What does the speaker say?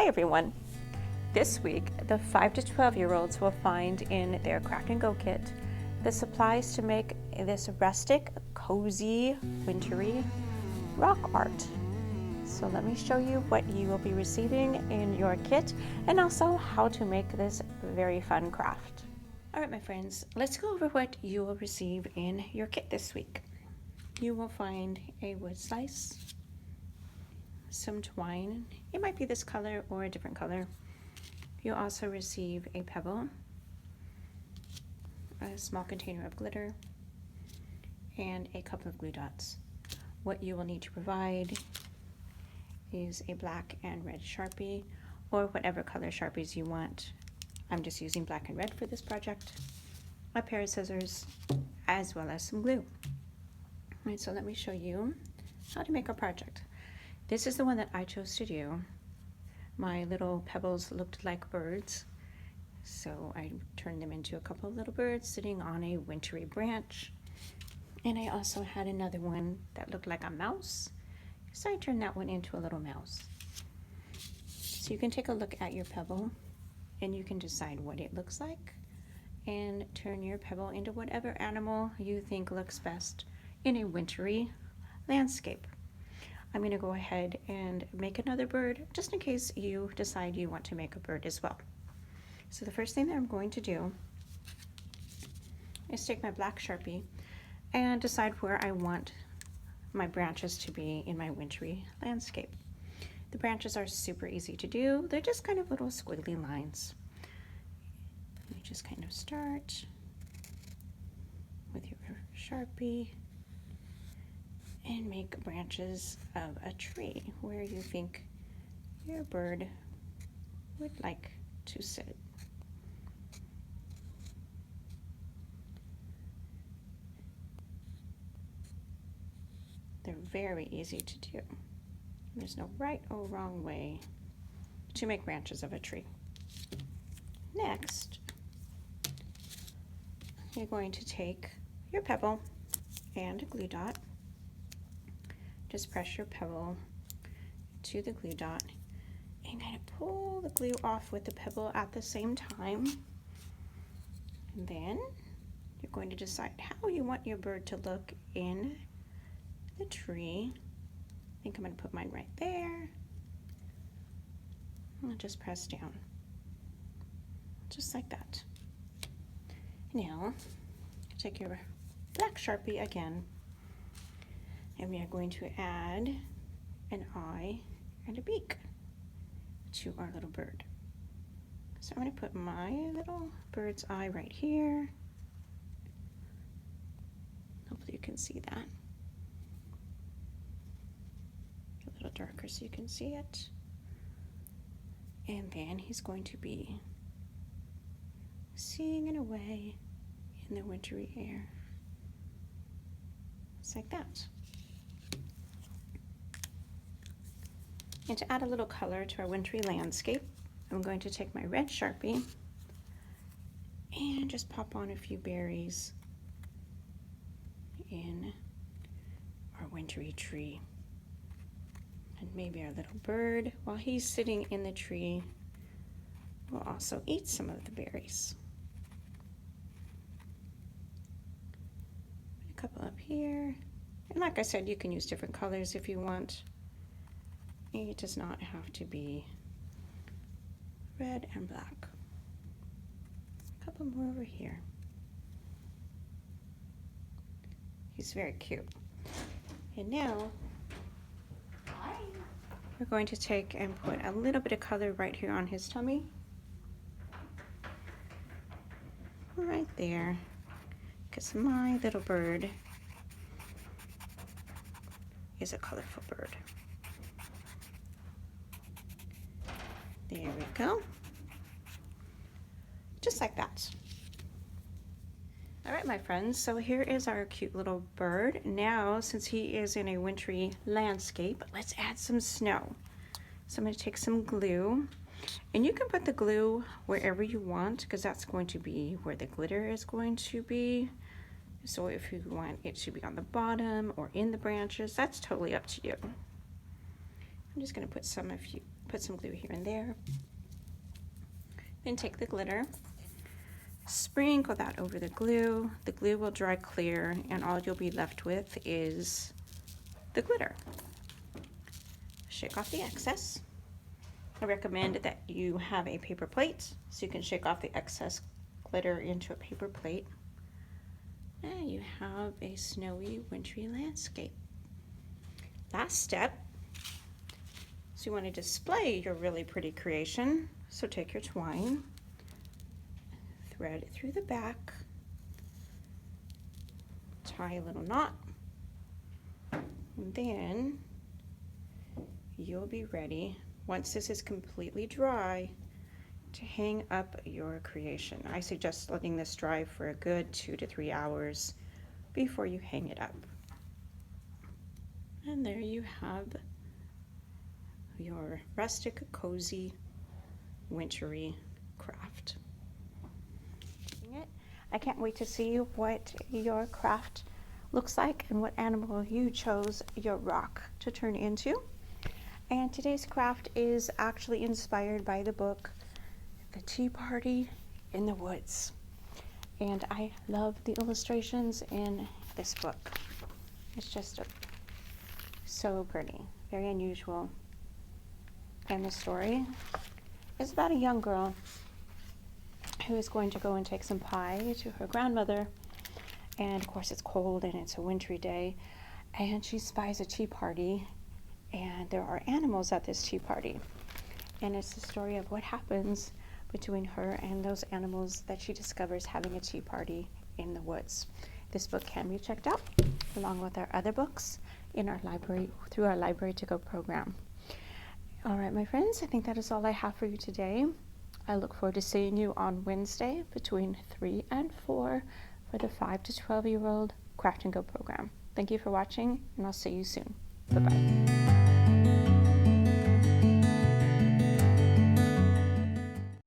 Hi everyone! This week, the 5 to 12-year-olds will find in their Crack and Go kit the supplies to make this rustic, cozy, wintry rock art. So let me show you what you will be receiving in your kit and also how to make this very fun craft. Alright my friends, let's go over what you will receive in your kit this week. You will find a wood slice, some twine. It might be this color or a different color. You'll also receive a pebble, a small container of glitter, and a couple of glue dots. What you will need to provide is a black and red Sharpie, or whatever color Sharpies you want. I'm just using black and red for this project. A pair of scissors, as well as some glue. Alright, so let me show you how to make our project. This is the one that I chose to do. My little pebbles looked like birds, so I turned them into a couple of little birds sitting on a wintry branch. And I also had another one that looked like a mouse, so I turned that one into a little mouse. So you can take a look at your pebble and you can decide what it looks like and turn your pebble into whatever animal you think looks best in a wintry landscape. I'm going to go ahead and make another bird just in case you decide you want to make a bird as well. So the first thing that I'm going to do is take my black Sharpie and decide where I want my branches to be in my wintry landscape. The branches are super easy to do. They're just kind of little squiggly lines. You just kind of start with your Sharpie and make branches of a tree where you think your bird would like to sit. They're very easy to do. There's no right or wrong way to make branches of a tree. Next, you're going to take your pebble and a glue dot. Just press your pebble to the glue dot and kind of pull the glue off with the pebble at the same time. And then you're going to decide how you want your bird to look in the tree. I think I'm going to put mine right there. I'll just press down, just like that. Now, take your black Sharpie again, and we are going to add an eye and a beak to our little bird. So I'm going to put my little bird's eye right here. Hopefully you can see that. A little darker so you can see it. And then he's going to be singing away in the wintry air. Just like that. And to add a little color to our wintry landscape, I'm going to take my red Sharpie and just pop on a few berries in our wintry tree. And maybe our little bird, while he's sitting in the tree, will also eat some of the berries. A couple up here. And like I said, you can use different colors if you want. It does not have to be red and black. A couple more over here. He's very cute. And now we're going to take and put a little bit of color right here on his tummy. Right there. Because my little bird is a colorful bird. There we go. Just like that. All right, my friends, so here is our cute little bird. Now, since he is in a wintry landscape, let's add some snow. So I'm going to take some glue, and you can put the glue wherever you want because that's going to be where the glitter is going to be. So if you want it to be on the bottom or in the branches, that's totally up to you. I'm just going to put some Put some glue here and there. Then take the glitter, sprinkle that over the glue. The glue will dry clear, and all you'll be left with is the glitter. Shake off the excess. I recommend that you have a paper plate so you can shake off the excess glitter into a paper plate. And you have a snowy, wintry landscape. Last step, so you want to display your really pretty creation. So take your twine, thread it through the back, tie a little knot, and then you'll be ready, once this is completely dry, to hang up your creation. I suggest letting this dry for a good 2 to 3 hours before you hang it up. And there you have your rustic, cozy, wintry craft. I can't wait to see what your craft looks like and what animal you chose your rock to turn into. And today's craft is actually inspired by the book The Tea Party in the Woods. And I love the illustrations in this book. It's just so pretty, very unusual. And the story is about a young girl who is going to go and take some pie to her grandmother. And of course it's cold and it's a wintry day. And she spies a tea party, and there are animals at this tea party. And it's the story of what happens between her and those animals that she discovers having a tea party in the woods. This book can be checked out along with our other books in our library through our Library to Go program. All right, my friends, I think that is all I have for you today. I look forward to seeing you on Wednesday between 3 and 4 for the 5 to 12-year-old Craft and Go program. Thank you for watching, and I'll see you soon. Bye-bye.